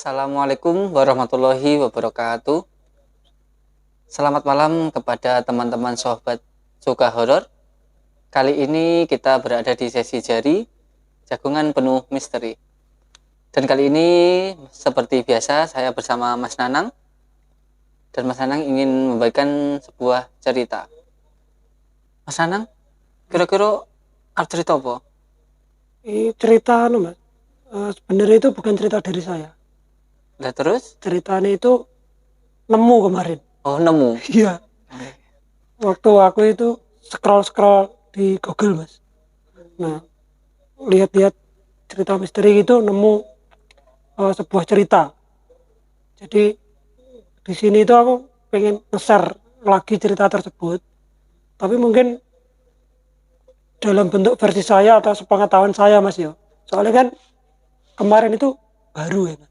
Assalamualaikum warahmatullahi wabarakatuh. Selamat malam kepada teman-teman sobat suka horor. Kali ini kita berada di sesi jari jagungan penuh misteri. Dan kali ini seperti biasa saya bersama Mas Nanang. Dan Mas Nanang ingin membagikan sebuah cerita. Mas Nanang, kira-kira ada cerita apa? Cerita Mas. Sebenarnya itu bukan cerita dari saya. Udah terus? Ceritanya itu nemu kemarin. Oh, nemu. Iya. Waktu aku itu scroll di Google, Mas. Nah, lihat-lihat cerita misteri itu nemu sebuah cerita. Jadi di sini itu aku pengen nge-share lagi cerita tersebut. Tapi mungkin dalam bentuk versi saya atau sepengetahuan saya, Mas ya. Soalnya kan kemarin itu baru ya, Mas.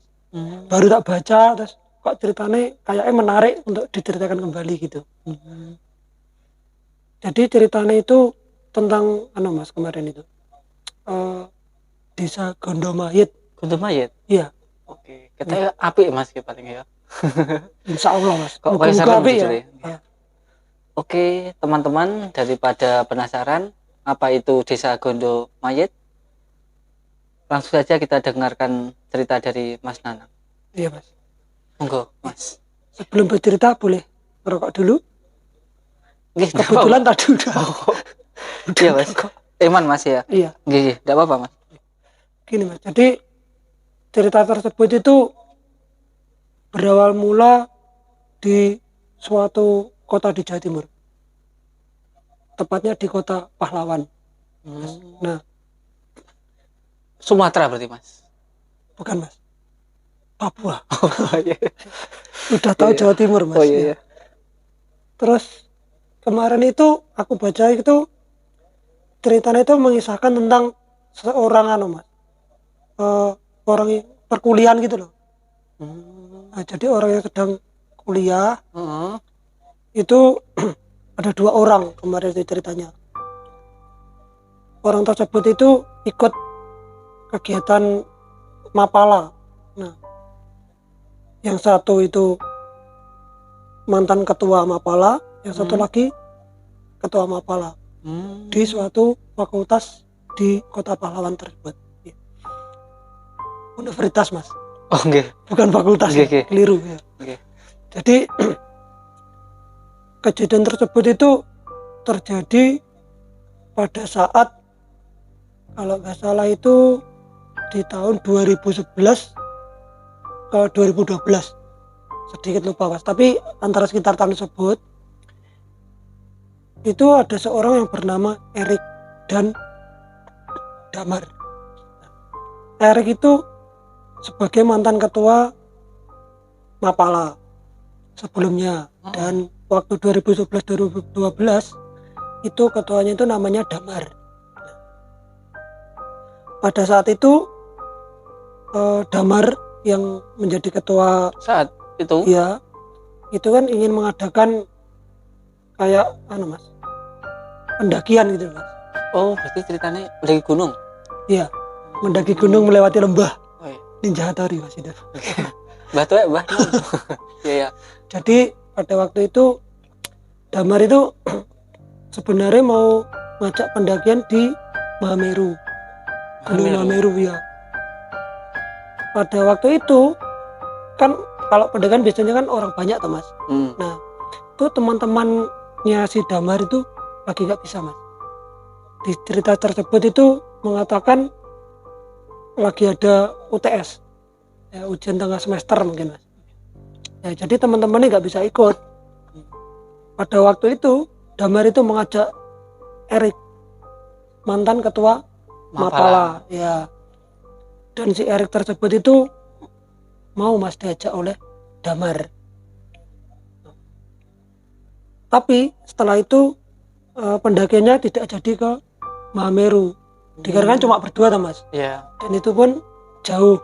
Baru tak baca terus kok ceritanya kayaknya menarik untuk diceritakan kembali gitu. Jadi ceritanya itu tentang Mas kemarin itu desa Gondomayit. Gondomayit? Iya. Oke, kita apik Mas ya paling ya. Insya Allah Mas. Kok Muka-muka apik ya. Oke, teman-teman, daripada penasaran apa itu desa Gondomayit, langsung saja kita dengarkan cerita dari Mas Nanang. Iya Mas. Monggo Mas. Sebelum bercerita boleh merokok dulu. Nggih, kebetulan tadi udah. Iya Mas. Iman Mas ya. Iya. Nggih, enggak apa-apa Mas. Gini Mas. Jadi cerita tersebut itu berawal mula di suatu kota di Jawa Timur. Tepatnya di kota Pahlawan. Nah, Sumatera berarti Mas? Bukan Mas, Papua. Oh iya. Udah tahu Jawa Timur Mas. Oh iya. Terus kemarin itu aku baca itu ceritanya itu mengisahkan tentang seorang Mas, orang perkuliahan gitu loh. Nah, jadi orang yang sedang kuliah itu ada 2 orang kemarin itu ceritanya. Orang tersebut itu ikut kegiatan Mapala. Nah, yang satu itu mantan ketua Mapala, yang satu lagi ketua Mapala di suatu fakultas di kota Pahlawan tersebut. Universitas Mas. Oh nggih. Bukan fakultas. Okay. Keliru ya. Okay. Jadi kejadian tersebut itu terjadi pada saat kalau nggak salah itu di tahun 2011 ke 2012, sedikit lupa Mas, tapi antara sekitar tahun tersebut itu ada seorang yang bernama Erik dan Damar. Erik itu sebagai mantan ketua Mapala sebelumnya, dan waktu 2011-2012 itu ketuanya itu namanya Damar. Pada saat itu Damar yang menjadi ketua saat itu ya itu kan ingin mengadakan kayak Mas, pendakian gitu Mas. Oh berarti ceritanya mendaki gunung? Iya, mendaki gunung melewati lembah. Ninja Hattori Mas itu. Batu ya bah. Iya. Jadi pada waktu itu Damar itu sebenarnya mau ngajak pendakian di Mahameru. Gunung Mahameru ya. Pada waktu itu kan kalau pendakian biasanya kan orang banyak tuh Mas. Nah itu teman-temannya si Damar itu lagi nggak bisa Mas. Di cerita tersebut itu mengatakan lagi ada UTS ya, ujian tengah semester mungkin Mas ya, jadi teman-temannya nggak bisa ikut. Pada waktu itu Damar itu mengajak Erik, mantan ketua Mapala ya, dan si Erik tersebut itu mau Mas diajak oleh Damar. Tapi setelah itu pendakiannya tidak jadi ke Mahameru, dikarenakan cuma berdua Mas. Iya. Dan itu pun jauh,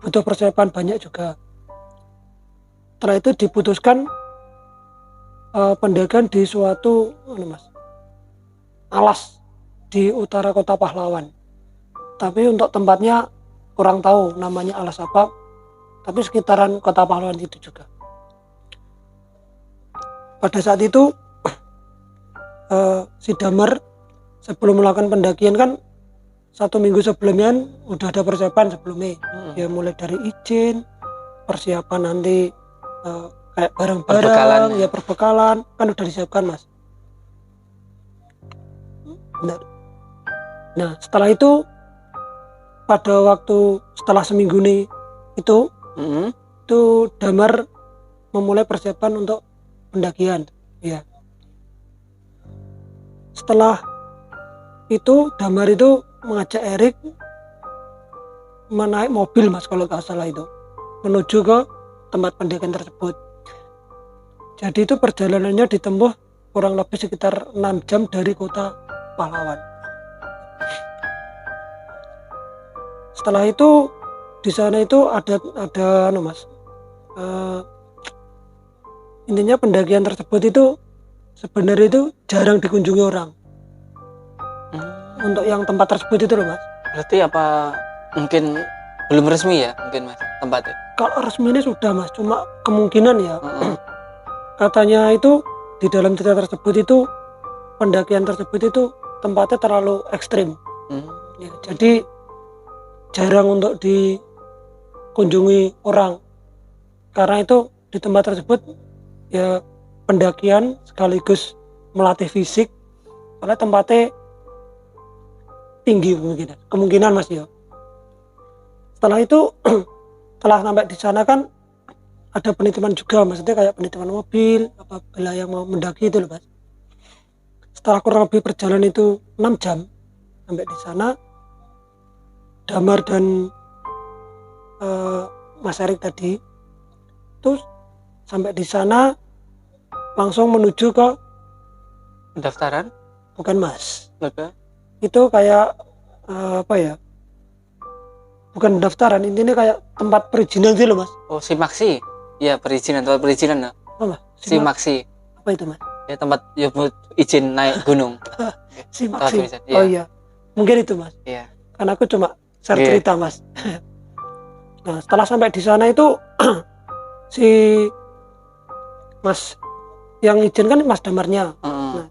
butuh persiapan banyak juga. Setelah itu diputuskan pendakian di suatu Mas, alas di utara kota Pahlawan. Tapi untuk tempatnya kurang tahu namanya alas apa. tapi sekitaran Kota Pahlawan itu juga. Pada saat itu si Damar sebelum melakukan pendakian kan 1 minggu sebelumnya udah ada persiapan sebelumnya. Ya mulai dari izin, persiapan nanti kayak barang-barang, ya perbekalan kan udah disiapkan Mas. Benar. Nah setelah itu pada waktu setelah seminggu nih itu Damar memulai persiapan untuk pendakian. Ya. Setelah itu Damar itu mengajak Erik menaik mobil Mas kalau nggak salah itu menuju ke tempat pendakian tersebut. Jadi itu perjalanannya ditempuh kurang lebih sekitar 6 jam dari Kota Pahlawan. Setelah itu di sana itu ada Mas. Intinya pendakian tersebut itu sebenarnya itu jarang dikunjungi orang. Untuk yang tempat tersebut itu loh Mas. Berarti apa mungkin belum resmi ya mungkin Mas tempatnya? Kalau resminya sudah Mas, cuma kemungkinan ya. Katanya itu di dalam cerita tersebut itu pendakian tersebut itu tempatnya terlalu ekstrim. Ya, jadi jarang untuk dikunjungi orang. Karena itu di tempat tersebut ya pendakian sekaligus melatih fisik oleh tempatnya tinggi kemungkinan Mas ya. Setelah itu setelah sampai di sana kan ada penitipan juga, maksudnya kayak penitipan mobil apabila yang mau mendaki itu loh Mas. Setelah kurang lebih perjalanan itu 6 jam sampai di sana, Damar dan Mas Erik tadi terus sampai di sana langsung menuju ke pendaftaran? Bukan Mas. Oke. Itu kayak apa ya? Bukan pendaftaran, intinya kayak tempat perizinan gitu loh Mas. Oh, Simaksi. Ya, perizinan, tempat perizinan. Apa? Simaksi. Apa itu Mas? Ya, tempat ya buat izin naik gunung. Simaksi. Oh iya. Mungkin itu Mas. Iya. Karena aku cuma share cerita Mas. Nah, setelah sampai di sana itu si Mas yang izin kan Mas Damarnya. Nah,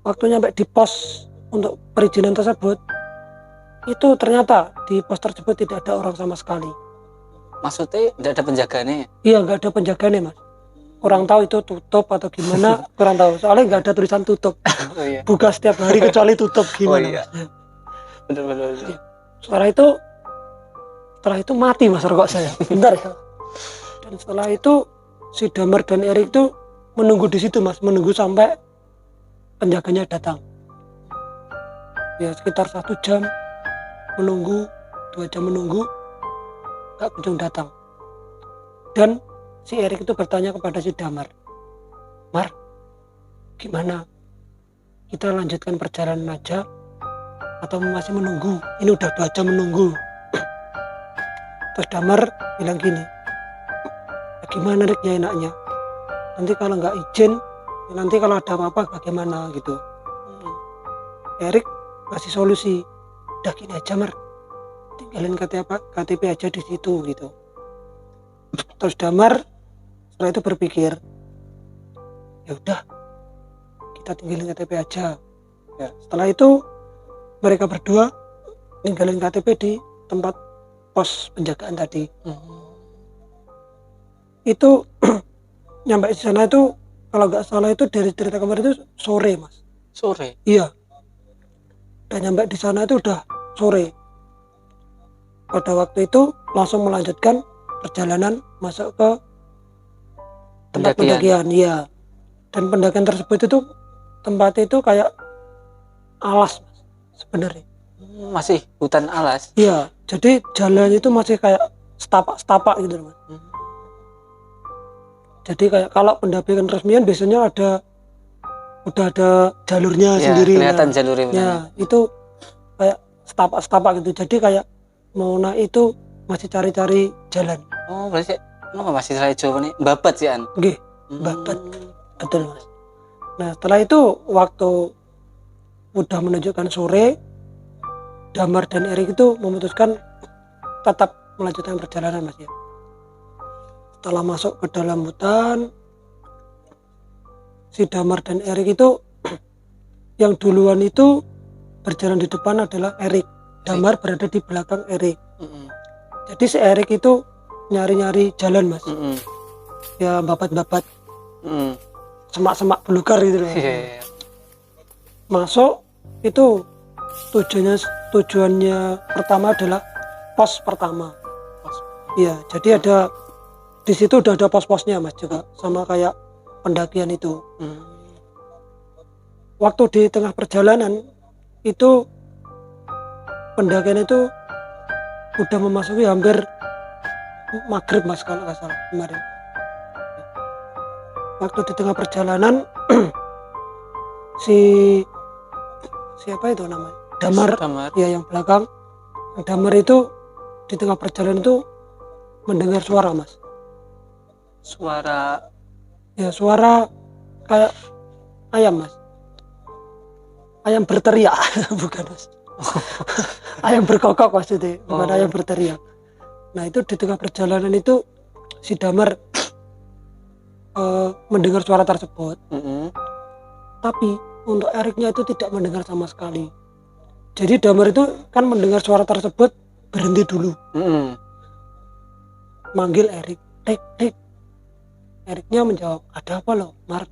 waktu nyampe di pos untuk perizinan tersebut, itu ternyata di pos tersebut tidak ada orang sama sekali. Maksudnya tidak ada penjaganya? Iya, nggak ada penjaganya Mas. Kurang tahu itu tutup atau gimana, kurang tahu. Soalnya nggak ada tulisan tutup. Oh, iya. Buka setiap hari kecuali tutup gimana? Oh, iya. Benar. Ya. Setelah itu mati Mas rokok saya. Bentar ya. Dan setelah itu si Damar dan Erik itu menunggu di situ Mas, menunggu sampai penjaganya datang. Ya sekitar 1 jam menunggu, 2 jam menunggu, gak kunjung datang. Dan si Erik itu bertanya kepada si Damar, Mar, gimana? Kita lanjutkan perjalanan aja atau masih menunggu? Ini udah 2 jam menunggu. Terus Damar bilang gini, ya gimana Rik ya enaknya? Nanti kalau nggak izin, ya nanti kalau ada apa-apa bagaimana gitu. Erik kasih solusi, udah gini aja Mar, tinggalin KTP aja di situ gitu. Terus Damar setelah itu berpikir, ya udah kita tinggalin KTP aja. Ya, setelah itu mereka berdua tinggalin KTP di tempat pos penjagaan tadi. Itu nyampe di sana itu kalau nggak salah itu dari cerita kemarin itu sore Mas. Sore? Iya. Dan nyampe di sana itu udah sore. Pada waktu itu langsung melanjutkan perjalanan masuk ke tempat pendakian. Iya. Dan pendakian tersebut itu tempatnya itu kayak alas Mas, sebenarnya. Masih hutan alas? Iya. Jadi jalan itu masih kayak setapak gitu Mas. Jadi kayak kalau pendakian resmian biasanya udah ada jalurnya ya, sendiri. Kelihatan jalurnya. Ya, itu kayak setapak gitu. Jadi kayak mau naik itu masih cari-cari jalan. Oh, berarti masih saya coba nih babat sih an. Nggih, babat. Betul Mas. Nah, setelah itu waktu udah menunjukkan sore, Damar dan Erik itu memutuskan tetap melanjutkan perjalanan Mas ya. Setelah masuk ke dalam hutan, si Damar dan Erik itu yang duluan itu berjalan di depan adalah Erik. Damar berada di belakang Erik. Jadi si Erik itu nyari-nyari jalan, Mas. Ya babat-babat, semak-semak belukar gitu loh. Masuk itu tujuannya pertama adalah pos pertama. Iya, jadi ada di situ udah ada pos-posnya, Mas, juga sama kayak pendakian itu. Waktu di tengah perjalanan itu pendakian itu udah memasuki hampir maghrib, Mas, kalau nggak salah kemarin. Waktu di tengah perjalanan siapa itu namanya? Damar. Ya, yang belakang. Damar itu di tengah perjalanan itu mendengar suara, Mas. Suara Kayak ayam, Mas. Ayam berteriak. Bukan, Mas. Ayam berkokok maksudnya, bukan ayam berteriak. Nah, itu di tengah perjalanan itu si Damar mendengar suara tersebut. Tapi untuk Eriknya itu tidak mendengar sama sekali. Jadi Damar itu kan mendengar suara tersebut, berhenti dulu. Manggil Erik, Rik. Eriknya menjawab, ada apa lo, Mar?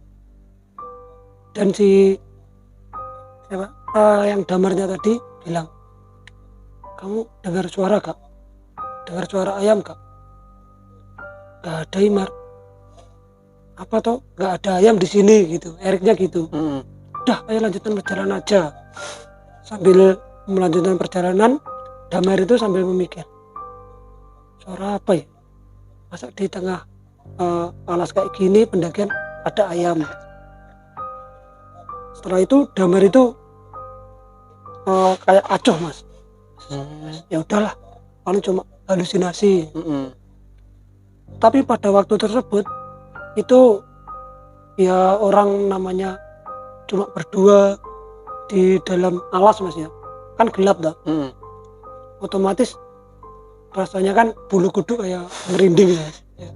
Dan si yang Damarnya tadi bilang, kamu dengar suara gak? Dengar suara ayam gak? Gak ada, Mar. Apa toh? Gak ada ayam di sini gitu. Eriknya gitu. Udah, ayo lanjutkan perjalanan aja. Sambil melanjutkan perjalanan, Damar itu sambil memikir, suara apa ya? Masa di tengah alas kayak gini pendakian ada ayam. Setelah itu Damar itu kayak acuh, Mas. Ya udahlah, paling cuma halusinasi. Tapi pada waktu tersebut itu ya orang namanya cuma berdua di dalam alas, Mas, ya kan gelap dah. Otomatis rasanya kan bulu kuduk kayak merinding, Mas. Ya.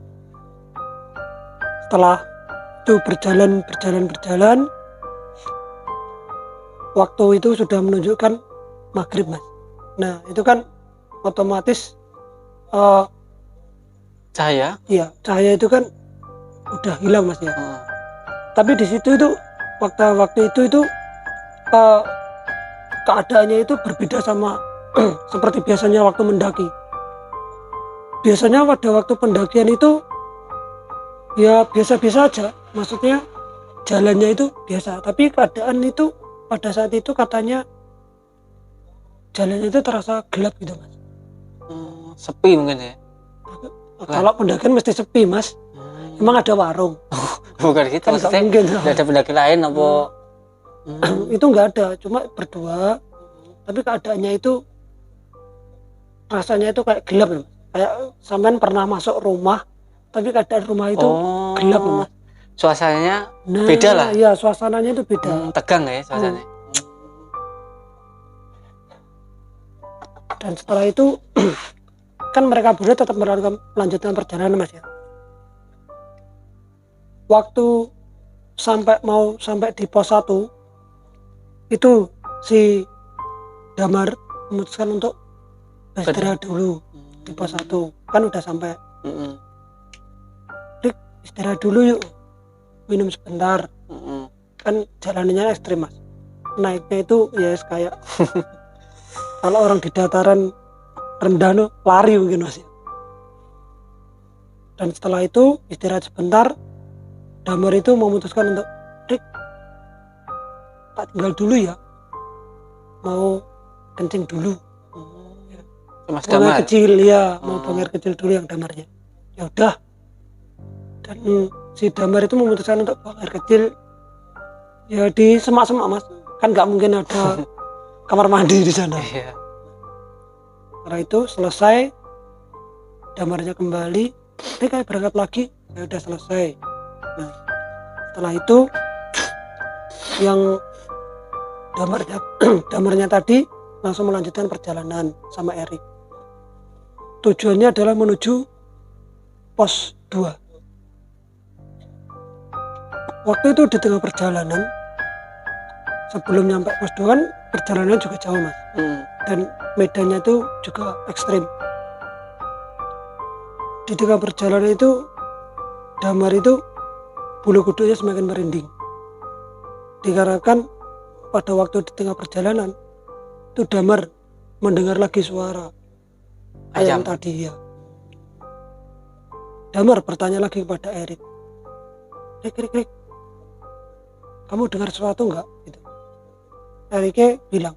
Setelah itu berjalan, waktu itu sudah menunjukkan maghrib, Mas. Nah, itu kan otomatis cahaya itu kan udah hilang, Mas, ya. Tapi di situ itu waktu itu keadaannya itu berbeda sama seperti biasanya waktu mendaki. Biasanya pada waktu pendakian itu ya biasa-biasa aja, maksudnya jalannya itu biasa, tapi keadaan itu pada saat itu katanya jalannya itu terasa gelap gitu, Mas. Sepi mungkin ya. Kalau pendakian mesti sepi, Mas. Emang ada warung? Bukan gitu, Kan maksudnya mungkin. nggak ada pendaki lain apa? Itu nggak ada, cuma berdua. Tapi keadaannya itu rasanya itu kayak gelap, Mas. Kayak sampean pernah masuk rumah, tapi keadaan rumah itu gelap, Mas. Suasananya beda lah. Iya, suasananya itu beda. Tegang ya suasananya. Dan setelah itu kan mereka berdua tetap melanjutkan perjalanan, Mas, ya. Waktu sampai di pos 1 itu si Damar memutuskan untuk istirahat dulu di pos 1. Kan udah sampai. Rik, istirahat dulu yuk, minum sebentar. Kan jalanannya ekstrim, Mas. Naiknya itu ya kayak kalau orang di dataran rendah no, lari mungkin, Mas. Dan setelah itu istirahat sebentar, Damar itu memutuskan untuk, Rik, tak tinggal dulu ya, mau kencing dulu. Mas Buang air Damar kecil ya, mau buang air kecil dulu yang Damarnya. Ya udah. Dan si Damar itu memutuskan untuk buang air kecil ya di semak-semak, Mas. Kan nggak mungkin ada kamar mandi di sana. Iya. Setelah itu selesai, Damarnya kembali, kayak berangkat lagi, ya udah selesai. Nah, setelah itu yang Damarnya tadi langsung melanjutkan perjalanan sama Erik. Tujuannya adalah menuju pos 2. Waktu itu di tengah perjalanan, sebelum nyampe pos 2 kan perjalanan juga jauh mas, dan medannya itu juga ekstrim. Di tengah perjalanan itu Damar itu bulu kuduknya semakin merinding, dikarenakan pada waktu di tengah perjalanan itu Damar mendengar lagi suara ayam tadi ya. Damar bertanya lagi kepada Erik, Rik, kamu dengar sesuatu enggak? Gitu. Eriknya bilang,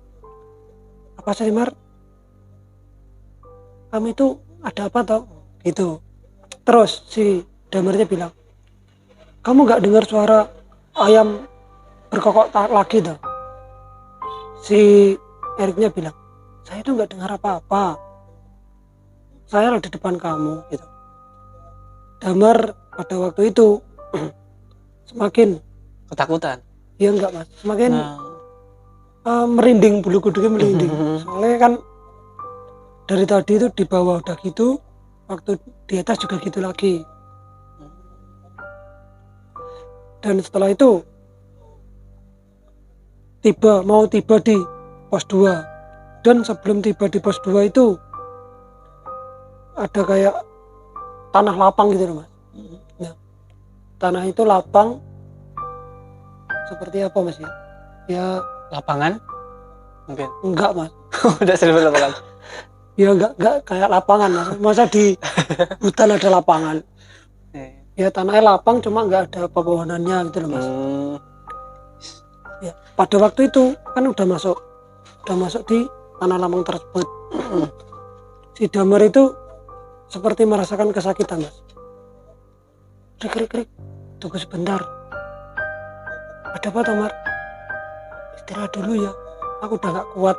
apa sih Mar? Kamu itu ada apa toh? Gitu. Terus si Damarnya bilang, kamu enggak dengar suara ayam berkokok lagi toh? Si Eriknya bilang, saya itu enggak dengar apa-apa. Saya ada di depan kamu. Gitu. Damar pada waktu itu semakin ketakutan. Iya enggak mas, semakin merinding, bulu kuduknya merinding. Soalnya kan dari tadi itu di bawah udah gitu, waktu di atas juga gitu lagi. Dan setelah itu mau tiba di pos 2. Dan sebelum tiba di pos 2 itu ada kayak tanah lapang gitu loh mas. Nah, tanah itu lapang seperti apa mas ya? Ya lapangan mungkin. Enggak mas. Udah sering lapangan. Ya enggak kayak lapangan mas. Masa di hutan ada lapangan? Ya tanahnya lapang cuma enggak ada pepohonannya gitu loh mas. Ya pada waktu itu kan udah masuk di tanah lapang tersebut. Si Damar itu seperti merasakan kesakitan mas. Rik, tunggu sebentar. Ada apa Damar? Istirahat dulu ya, aku udah gak kuat.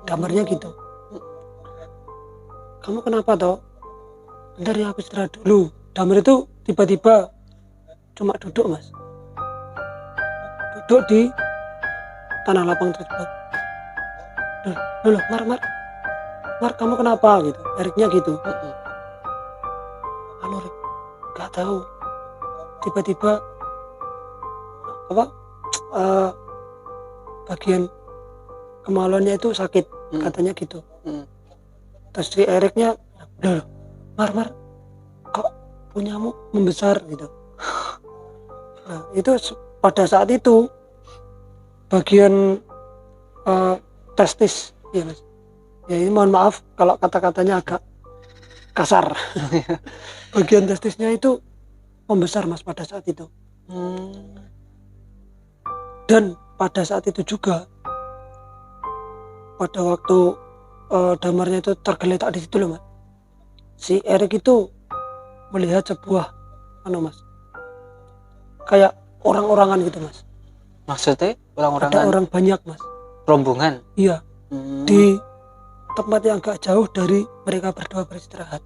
Damarnya gitu. Kamu kenapa toh? Bentar ya, aku istirahat dulu. Damar itu tiba-tiba cuma duduk mas, duduk di tanah lapang tersebut. Loh, Mar, kamu kenapa gitu? Eriknya gitu. Anu Rik, gak tahu. Tiba-tiba bagian kemaluannya itu sakit, katanya gitu. Terus si Eriknya, loh, Mar, kok punyamu membesar gitu. Nah itu pada saat itu bagian testis ya mas. Ya ini mohon maaf kalau kata-katanya agak kasar. Bagian testisnya itu membesar mas pada saat itu. Dan pada saat itu juga pada waktu Damarnya itu tergeletak di situ loh mas, si Erik itu melihat sebuah mas, kayak orang-orangan gitu mas. Maksudnya orang-orangan? Ada orang banyak mas, rombongan. Iya. Di tempat yang agak jauh dari mereka berdua beristirahat.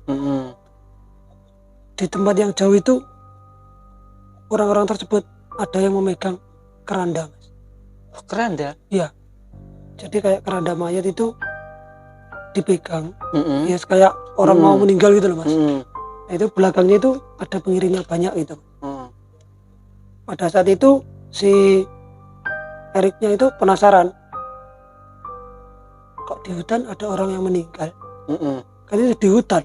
Di tempat yang jauh itu orang-orang tersebut ada yang memegang keranda mas. Keranda? Iya. Jadi kayak keranda mayat itu dipegang, ya kayak orang mau meninggal gitu loh mas. Nah, itu belakangnya itu ada pengiringnya banyak gitu. Pada saat itu si Eriknya itu penasaran, kok di hutan ada orang yang meninggal. Kan itu di hutan,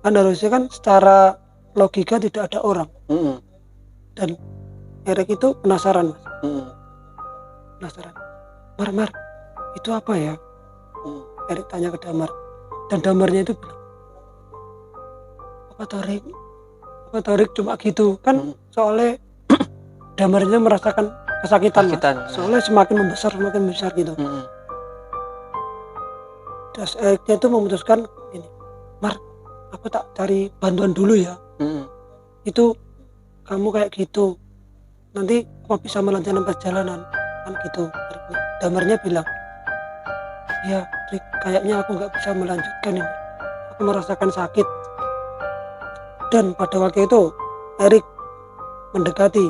kan harusnya kan secara logika tidak ada orang. Dan Erik itu penasaran mas. Penasaran, Mar, itu apa ya? Erik tanya ke Damar, dan Damarnya itu bilang, apa Tarik cuma gitu kan. Soalnya Damarnya merasakan kesakitan mas. Soalnya semakin membesar gitu. Terus Eriknya itu memutuskan ini, Mar, aku tak cari bantuan dulu ya. Itu kamu kayak gitu nanti kamu bisa melanjutkan perjalanan kan gitu. Damarnya bilang, ya Rik, kayaknya aku nggak bisa melanjutkan ini, aku merasakan sakit. Dan pada waktu itu Erik mendekati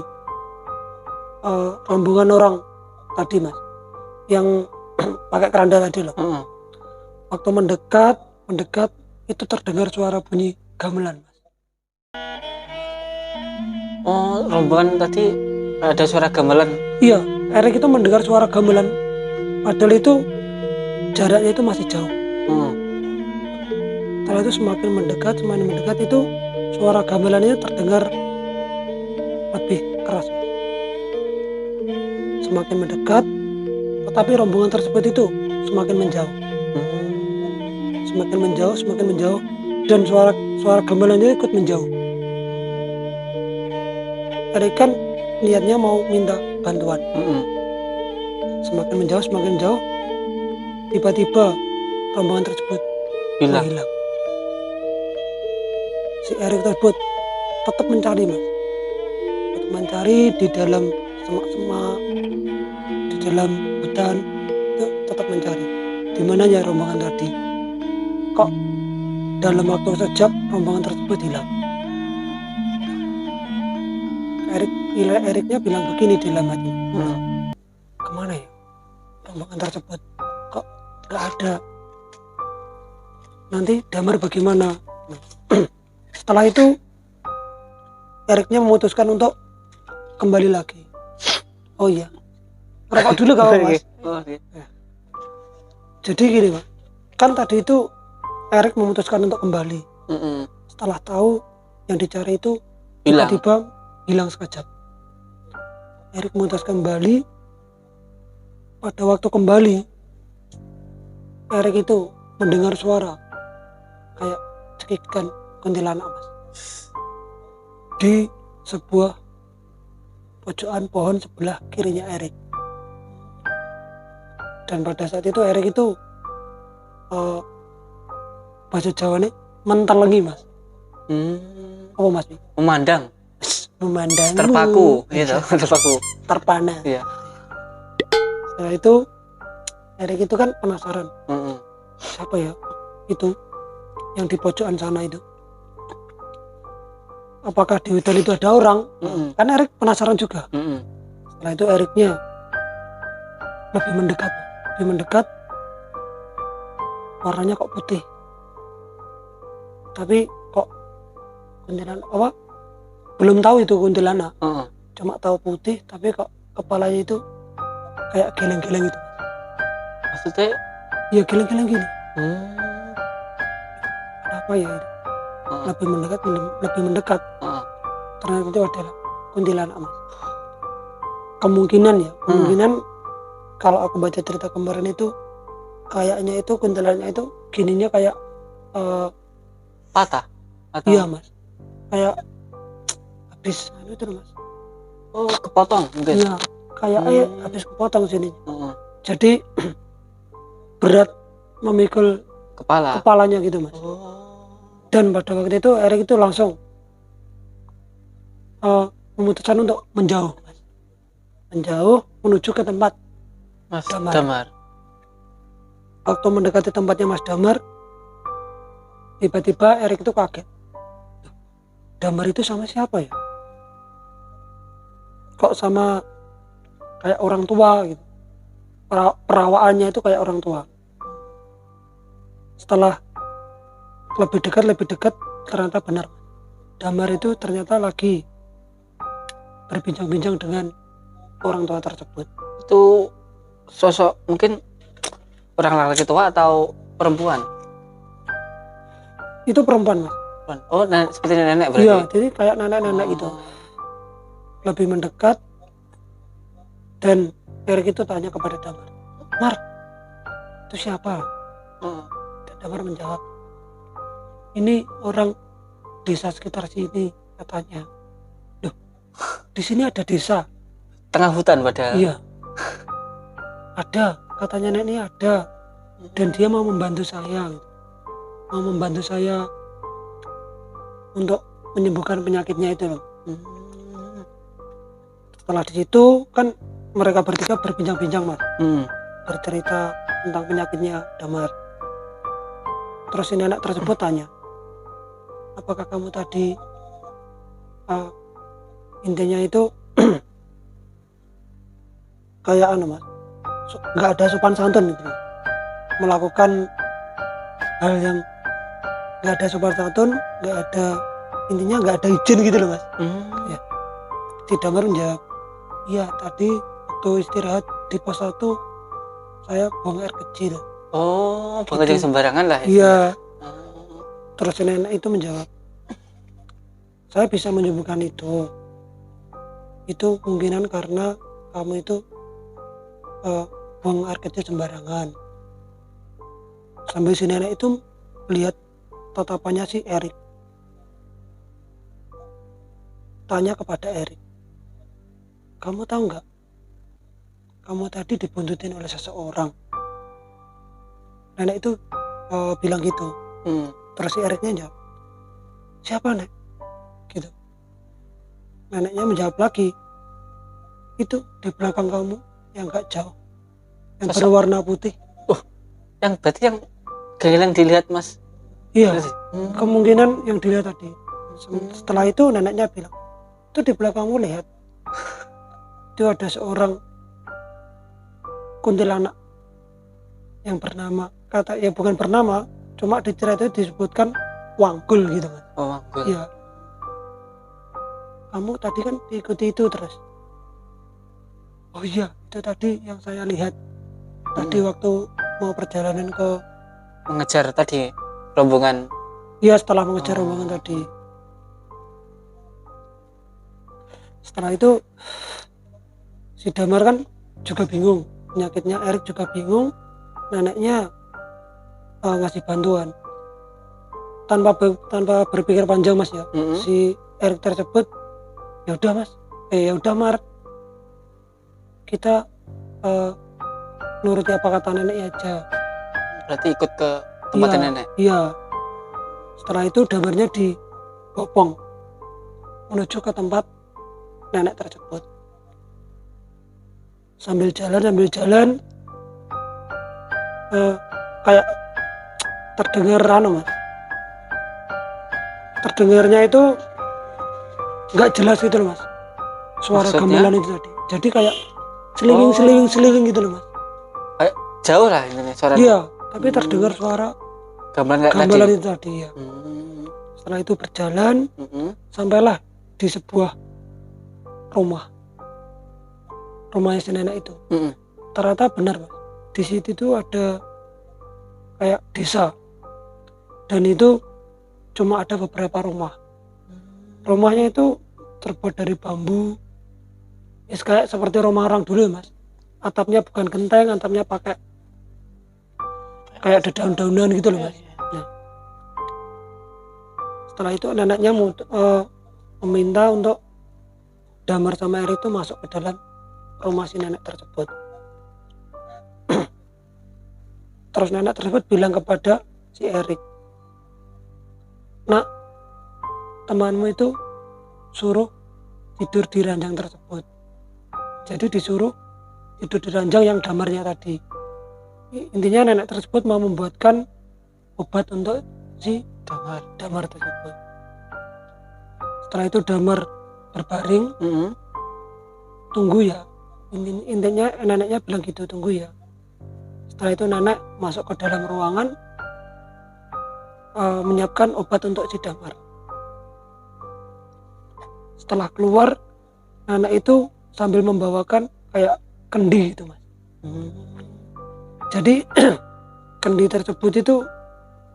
rombongan orang tadi mas, yang pakai keranda tadi loh. Waktu mendekat itu terdengar suara bunyi gamelan mas. Oh, rombongan tadi ada suara gamelan. Iya, Erik itu mendengar suara gamelan. Padahal itu jaraknya itu masih jauh. Setelah itu semakin mendekat itu suara gamelan itu terdengar lebih keras. Semakin mendekat, tetapi rombongan tersebut itu semakin menjauh. Semakin menjauh, dan suara gamelan itu ikut menjauh. Erik kan niatnya mau minta bantuan. Semakin menjauh, tiba-tiba rombongan tersebut hilang. Si Erik tersebut tetap mencari, Mas. Tetap mencari di dalam semak-semak, di dalam hutan, itu tetap mencari. Di mana ya rombongan tadi? Kok dalam waktu sekejap rombongan tersebut hilang? Eriknya bilang begini di dalam hati. Kemana ya rombongan tersebut? Kok gak ada? Nanti Damar bagaimana? Setelah itu Eriknya memutuskan untuk kembali lagi. Oh iya, rokok dulu kau, Mas. Jadi gini, Mas, kan tadi itu Erik memutuskan untuk kembali. Setelah tahu yang dicari itu tiba-tiba hilang sekejap. Erik memutuskan kembali. Pada waktu kembali, Erik itu mendengar suara kayak cekikan kuntilanak, Mas, di sebuah pojokan pohon sebelah kirinya Erik. Dan pada saat itu Erik itu bahasa Jawa nih mentelengi, Mas. Apa, Mas? Memandang. Terpaku, gitu. Terpana. Iya. Setelah itu Erik itu kan penasaran. Siapa ya itu yang di pojokan sana itu? Apakah di hutan itu ada orang? Kan Erik penasaran juga. Setelah itu Eriknya lebih mendekat, warnanya kok putih, tapi kok kuntilanak apa? Belum tahu itu kuntilanak, cuma tahu putih, tapi kok kepalanya itu kayak geleng-geleng itu. Maksudnya? Iya, geleng-geleng gini. Apa ya itu? Lebih mendekat. Ternyata itu adalah kuntilanak, Mas. Kemungkinan kalau aku baca cerita kemarin itu kayaknya itu kuntilanaknya itu gininya kayak patah atau? Iya, Mas, kayak habis itu, Mas. Oh, kepotong mungkin. Iya, kayak habis kepotong sini. Jadi berat memikul kepalanya gitu, Mas. Dan pada waktu itu Erik itu langsung memutuskan untuk menjauh, Mas. Menjauh menuju ke tempat Mas Damar. Waktu mendekati tempatnya Mas Damar, tiba-tiba Erik itu kaget. Damar itu sama siapa ya? Kok sama kayak orang tua gitu. Perawaannya itu kayak orang tua. Setelah lebih dekat, ternyata benar. Damar itu ternyata lagi berbincang-bincang dengan orang tua tersebut. Itu sosok mungkin orang laki tua atau perempuan? Itu perempuan, Mas. Oh, seperti nenek berarti? Iya, jadi kayak nenek-nenek gitu. Lebih mendekat, dan Erik itu tanya kepada Damar, Mar, itu siapa? Dan Damar menjawab, ini orang desa sekitar sini, katanya. Loh, di sini ada desa? Tengah hutan padahal? Iya, ada, katanya nenek ini ada, dan dia mau membantu saya untuk menyembuhkan penyakitnya itu loh. Setelah di situ kan mereka bertiga berbincang-bincang, Mas. Bercerita tentang penyakitnya Damar. Terus si nenek tersebut tanya, apakah kamu tadi intinya itu kayak Mas, nggak ada sopan santun gitu, melakukan hal yang nggak ada sopan santun, nggak ada, intinya nggak ada izin gitu loh, Mas. Ya. si Damar menjawab, iya tadi waktu istirahat di pos 1 saya buang air kecil. Oh, Gitu. bukan sembarangan lah. Iya. Oh. Terus si nenek itu menjawab, saya bisa menyembuhkan itu kemungkinan karena kamu itu buang air kecil sembarangan. Sambil si nenek itu melihat tatapannya si Erik, tanya kepada Erik, kamu tahu nggak, kamu tadi dibuntutin oleh seseorang. Nenek itu bilang gitu. Terus si Eriknya jawab, siapa nek? Gitu. Neneknya menjawab lagi, itu di belakang kamu yang gak jauh, yang berwarna putih. Yang berarti yang gak dilihat mas? Iya. Kemungkinan yang dilihat tadi. Setelah itu neneknya bilang, itu di belakangmu lihat, itu ada seorang kuntilanak yang bernama, ya bukan bernama, cuma di cerita itu disebutkan Wanggul gitu kan. Oh, Wanggul. Iya. Kamu tadi kan diikuti itu terus. Oh iya, itu tadi yang saya lihat tadi waktu mau perjalanan ke mengejar tadi rombongan. Iya, setelah mengejar rombongan tadi. Setelah itu si Damar kan juga bingung, penyakitnya Erik juga bingung. Neneknya ngasih bantuan tanpa berpikir panjang mas ya. Si Erik tersebut, ya udah Mar, kita nuruti apa kata nenek aja. Berarti ikut ke tempat nenek. Iya. Setelah itu Damarnya dibopong menuju ke tempat nenek tersebut. Sambil jalan kayak terdengar mas. Terdengarnya itu nggak jelas gitu loh mas, suara gamelan itu tadi. Jadi kayak selinging gitu loh mas. Kayak jauh lah ini suara. Iya, tapi terdengar suara gamelan itu tadi ya. Setelah itu berjalan, sampailah di sebuah rumahnya si nenek itu. Ternyata benar mas, di situ itu ada kayak desa, dan itu cuma ada beberapa rumah. Rumahnya itu terbuat dari bambu, kayak seperti rumah orang dulu mas. Atapnya bukan genteng, atapnya pakai kayak ada daun-daunan gitu loh mas. Nah, setelah itu neneknya meminta untuk Damar sama Erik itu masuk ke dalam rumah si nenek tersebut. Terus nenek tersebut bilang kepada si Erik, nak, temanmu itu suruh tidur di ranjang tersebut. Jadi disuruh tidur di ranjang yang Damarnya tadi. Intinya nenek tersebut mau membuatkan obat untuk si Damar tersebut. Setelah itu Damar berbaring, tunggu ya. Intinya neneknya bilang gitu, tunggu ya. Setelah itu nenek masuk ke dalam ruangan, menyiapkan obat untuk si Damar. Setelah keluar, nenek itu sambil membawakan kayak kendi gitu mas. Jadi kendi tersebut itu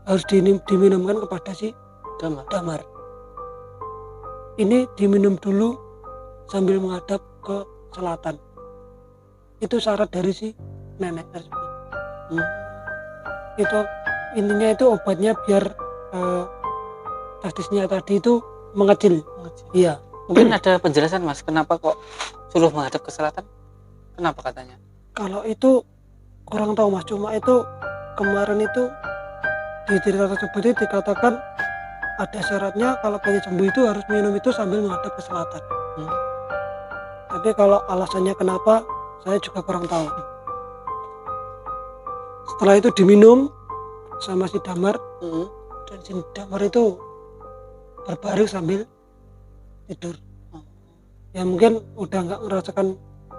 harus diminumkan kepada si Damar. Ini diminum dulu sambil menghadap ke selatan. Itu syarat dari si nenek tersebut. Itu intinya itu obatnya biar testisnya tadi itu mengecil. Iya. Mungkin ada penjelasan mas, kenapa kok suruh menghadap ke selatan? Kenapa katanya? Kalau itu kurang tahu mas, cuma itu kemarin itu di cerita tersebut itu dikatakan ada syaratnya kalau pengen sembuh itu harus minum itu sambil menghadap ke selatan. Tapi kalau alasannya kenapa saya juga kurang tahu. Setelah itu diminum sama si Damar, dan si Damar itu berbaring sambil tidur. Ya mungkin udah nggak merasakan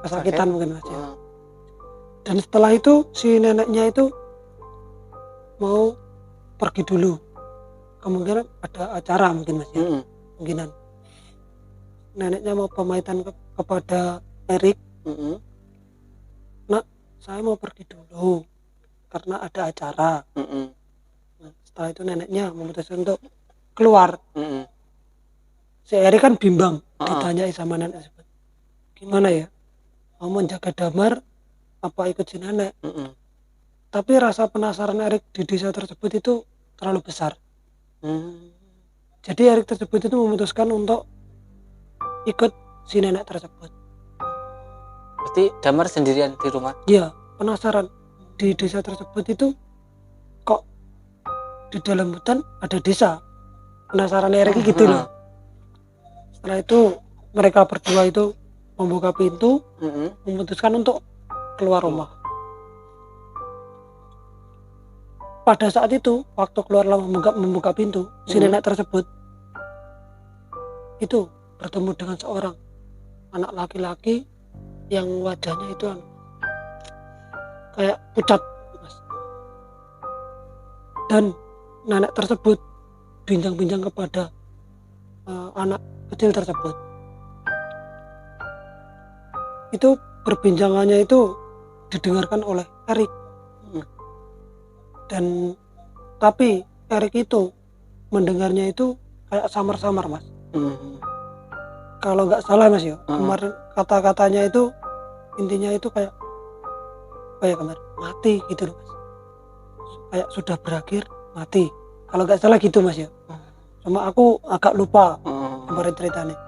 kesakitan mungkin mas ya. Dan setelah itu si neneknya itu mau pergi dulu, kemungkinan ada acara mungkin mas ya. Kemungkinan neneknya mau pamitan kepada Erik, nak saya mau pergi dulu karena ada acara. Nah, setelah itu neneknya memutuskan untuk keluar. Si Erik kan bimbang, ditanyai sama nenek, gimana ya, mau menjaga Damar apa ikut si nenek. Tapi rasa penasaran Erik di desa tersebut itu terlalu besar. Jadi Erik tersebut itu memutuskan untuk ikut si nenek tersebut. Berarti Damar sendirian di rumah? Iya, penasaran di desa tersebut itu kok di dalam hutan ada desa. Penasaran Erik gitu loh. Setelah itu mereka berdua itu membuka pintu, memutuskan untuk keluar rumah. Pada saat itu, waktu keluar membuka pintu, si nenek tersebut itu bertemu dengan seorang anak laki-laki yang wajahnya itu kayak pucat, Mas. Dan nenek tersebut bincang-bincang kepada anak kecil tersebut. Itu perbincangannya itu didengarkan oleh Erik. Dan tapi Erik itu mendengarnya itu kayak samar-samar, Mas. Kalau nggak salah, Mas ya, kemarin kata-katanya itu intinya itu kayak kemarin mati gitu loh, Mas. Kayak sudah berakhir mati. Kalau nggak salah gitu, Mas ya. Cuma aku agak lupa kemarin ceritanya.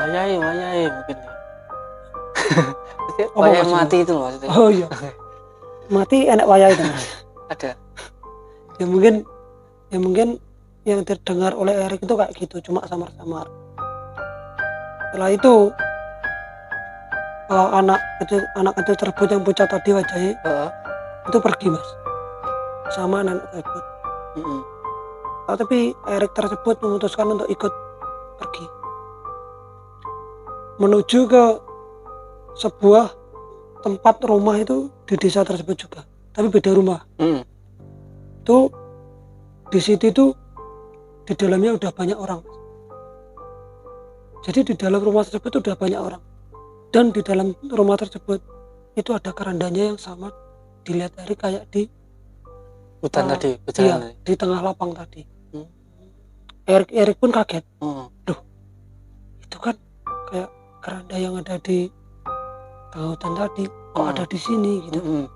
Wayai mungkin. Wayai mati itu loh maksudnya. Oh iya. Mati enak wayai itu, Mas. Ada. Ya mungkin yang terdengar oleh Erik itu kayak gitu, cuma samar-samar. Setelah itu anak kecil tersebut yang pucat tadi wajahnya itu pergi, Mas, sama anak tersebut. Tapi Erik tersebut memutuskan untuk ikut pergi menuju ke sebuah tempat rumah itu di desa tersebut juga, tapi beda rumah. Itu di situ itu di dalamnya udah banyak orang. Jadi di dalam rumah tersebut udah banyak orang, dan di dalam rumah tersebut itu ada kerandanya yang sama dilihat dari kayak di hutan tadi, iya, di tengah lapang tadi. Erik pun kaget. Duh, itu kan kayak keranda yang ada di tengah hutan tadi, kok ada di sini gitu.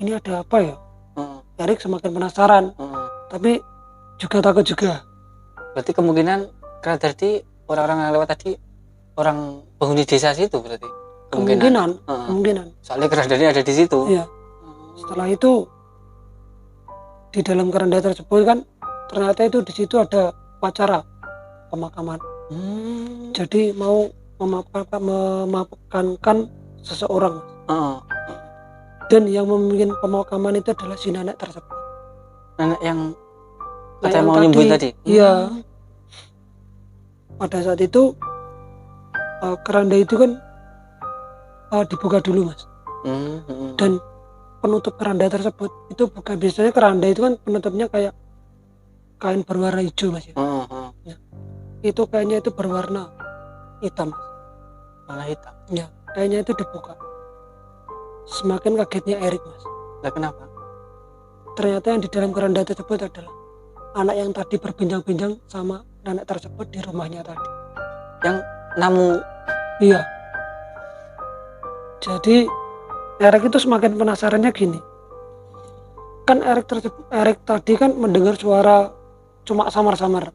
Ini ada apa ya? Erik semakin penasaran, tapi juga takut juga. Berarti kemungkinan keranda tadi orang-orang yang lewat tadi orang penghuni desa situ berarti. Kemungkinan. Soalnya kerandanya ada di situ. Iya. Setelah itu di dalam keranda tersebut kan ternyata itu di situ ada upacara pemakaman. Jadi mau memakamkan seseorang. Dan yang memimpin pemakaman itu adalah si nenek tersebut. Nenek yang katanya mau nyembur tadi? Iya. Pada saat itu keranda itu kan dibuka dulu, Mas. Dan penutup keranda tersebut itu bukan, biasanya keranda itu kan penutupnya kayak kain berwarna hijau, Mas ya. Ya. Itu kayaknya itu berwarna hitam, Mas. Warna hitam? Ya, kayaknya itu dibuka. Semakin kagetnya Erik, Mas. Lah kenapa? Ternyata yang di dalam keranda tersebut adalah anak yang tadi berbincang-bincang sama nenek tersebut di rumahnya tadi. Yang namu? Iya. Jadi Erik itu semakin penasarannya gini. Kan Erik tadi kan mendengar suara cuma samar-samar.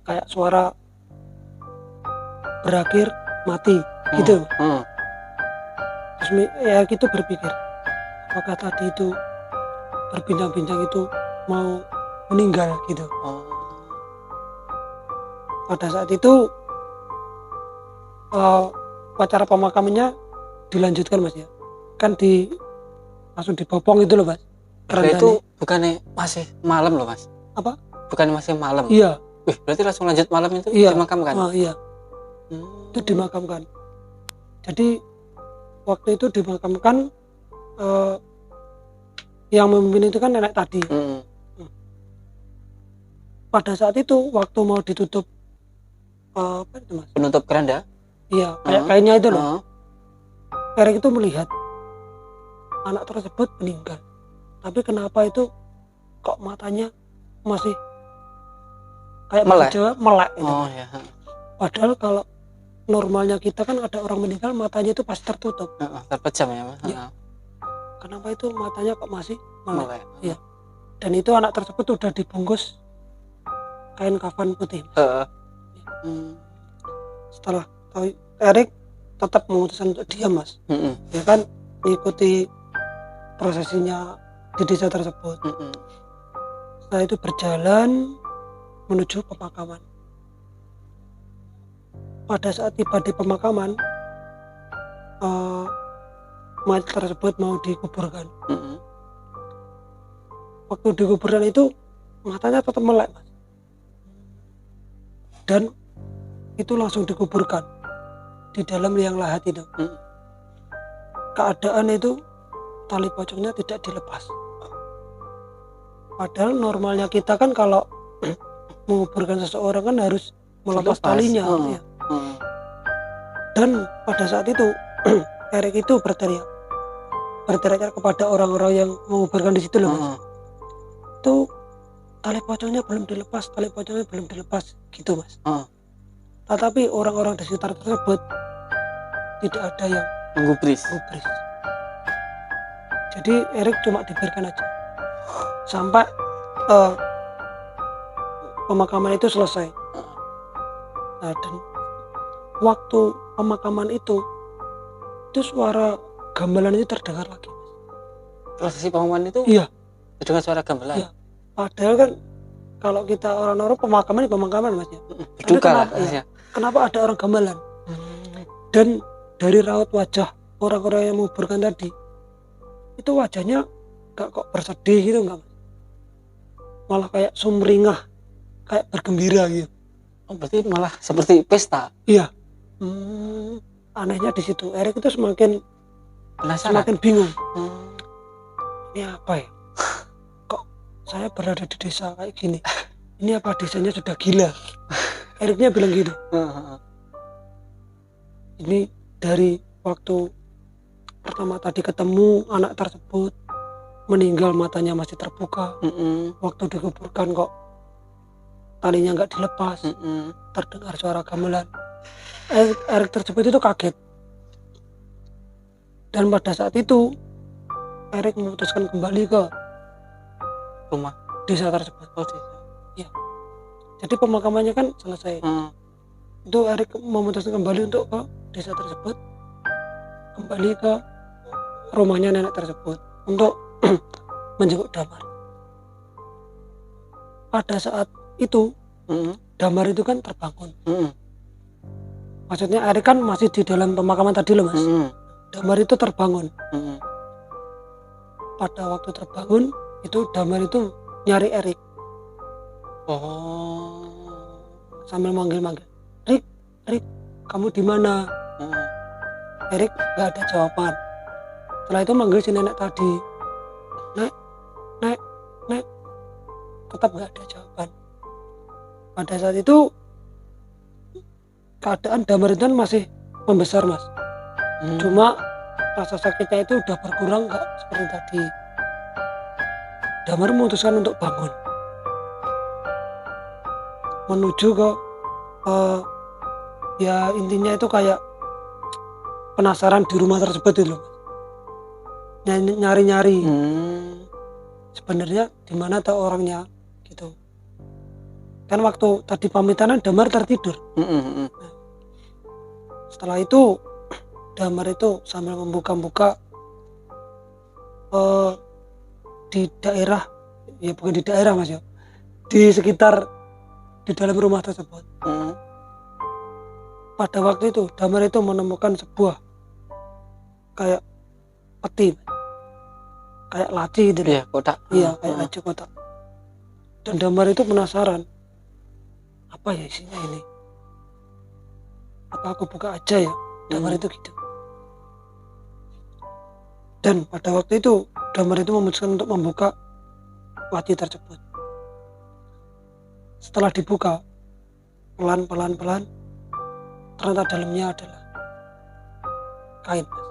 Kayak suara berakhir mati gitu. Terus Erik itu berpikir, apakah tadi itu berbincang-bincang itu mau meninggal gitu. Pada saat itu upacara pemakamannya dilanjutkan, Mas ya. Kan langsung dibopong itu loh, Mas. Itu bukannya masih malam loh, Mas? Apa? Bukannya masih malam? Iya. Berarti langsung lanjut malam itu iya. dimakamkan? Iya. Itu dimakamkan. Jadi waktu itu dimakamkan yang memimpin itu kan nenek tadi. Pada saat itu waktu mau ditutup apa itu mas? Penutup keranda. Iya, kayak kainnya itu loh. Heeh. Erik itu melihat anak tersebut meninggal, tapi kenapa itu kok matanya masih kayak Melek. Jawa melek itu. Oh ya. Padahal kalau normalnya kita kan ada orang meninggal matanya itu pasti tertutup. Terpejam ya mas. Iya. Kenapa itu matanya kok masih melek? Melek. Iya. Dan itu anak tersebut udah dibungkus kain kafan putih. Setelah tahu, Erik tetap memutuskan untuk diam mas. Ya kan, mengikuti prosesinya di desa tersebut. Setelah itu berjalan menuju pemakaman. Pada saat tiba di pemakaman, mayat tersebut mau dikuburkan. Waktu dikuburkan itu matanya tetap melek mas. Dan itu langsung dikuburkan di dalam liang lahat itu. Keadaan itu tali pocongnya tidak dilepas. Padahal normalnya kita kan kalau menguburkan seseorang kan harus melepas talinya. Ya. Dan pada saat itu Erik itu berteriak kepada orang-orang yang menguburkan di situ loh mas. Itu tali pocongnya belum dilepas gitu mas. Tetapi orang-orang di sekitar tersebut tidak ada yang menggubris. Jadi Erik cuma dibiarkan aja sampai pemakaman itu selesai. Nah, dan waktu pemakaman itu suara gamelan itu terdengar lagi. Prosesi pemakaman itu? Iya. Terdengar suara gamelan. Iya. Padahal kan kalau kita orang-orang pemakaman mas ya. Duka lah. Ya. Kenapa ada orang gamelan? Dan dari raut wajah orang-orang yang menguburkan tadi, itu wajahnya gak kok bersedih gitu enggak? Malah kayak sumringah, kayak bergembira gitu. Oh, berarti malah seperti pesta. Iya. Anehnya di situ, Erik itu semakin bingung. Ini apa ya? Kok saya berada di desa kayak gini? Ini apa desanya sudah gila? Eriknya bilang gitu. Ini dari waktu pertama tadi ketemu anak tersebut meninggal matanya masih terbuka. Waktu dikuburkan kok talinya nggak dilepas. Terdengar suara gamelan. Erik tersebut itu kaget. Dan pada saat itu Erik memutuskan kembali ke rumah desa tersebut. Oh, desa. Ya. Jadi pemakamannya kan selesai. Itu Erik memutuskan kembali untuk ke desa tersebut, kembali ke rumahnya nenek tersebut untuk menjenguk Damar. Pada saat itu Damar itu kan terbangun. Maksudnya Erik kan masih di dalam pemakaman tadi loh mas. Damar itu terbangun. Pada waktu terbangun itu Damar itu nyari Erik. Sambil manggil-manggil, Rik, kamu di mana? Erik gak ada jawaban. Setelah itu manggil si nenek tadi, Nek, tetap gak ada jawaban. Pada saat itu keadaan Damar itu masih membesar mas. Cuma rasa sakitnya itu udah berkurang, gak seperti tadi. Damar memutuskan untuk bangun, menuju ke ya intinya itu kayak penasaran di rumah tersebut itu loh. Nyari-nyari sebenarnya di mana tahu orangnya gitu. Kan waktu tadi pamitanan Damar tertidur. Setelah itu Damar itu sambil membuka-buka di daerah, ya bukan di daerah mas ya, di sekitar di dalam rumah tersebut. Pada waktu itu Damar itu menemukan sebuah kayak peti, kayak laci gitu. Iya, kotak. Iya, kayak laci kotak. Dan Damar itu penasaran, apa ya isinya ini? Apa aku buka aja ya? Damar itu gitu. Dan pada waktu itu Damar itu memutuskan untuk membuka laci tersebut. Setelah dibuka, pelan ternyata dalamnya adalah kain, Mas.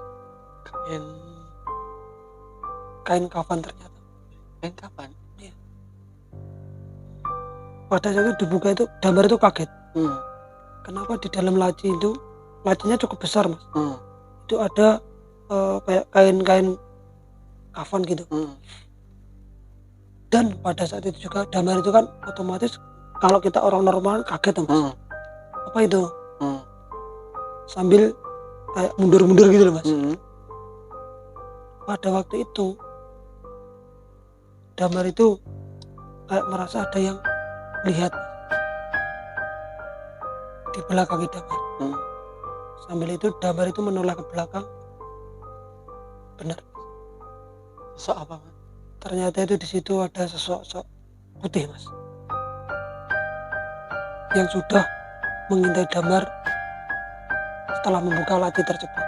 Kain kafan ternyata. Kain kapan? Iya. Pada saat itu dibuka itu Damar itu kaget. Kenapa di dalam laci itu, lacinya cukup besar, Mas. Itu ada kayak kain-kain kafan gitu. Dan pada saat itu juga Damar itu kan otomatis kalau kita orang normal kaget, Mas. Apa itu? Sambil kayak mundur-mundur gitu loh, Mas. Pada waktu itu Damar itu kayak merasa ada yang lihat di belakang Damar. Sambil itu Damar itu menoleh ke belakang. Benar. Sosok apa, Mas? Ternyata itu di situ ada sosok putih, Mas, yang sudah mengintai Damar setelah membuka laci tersebut.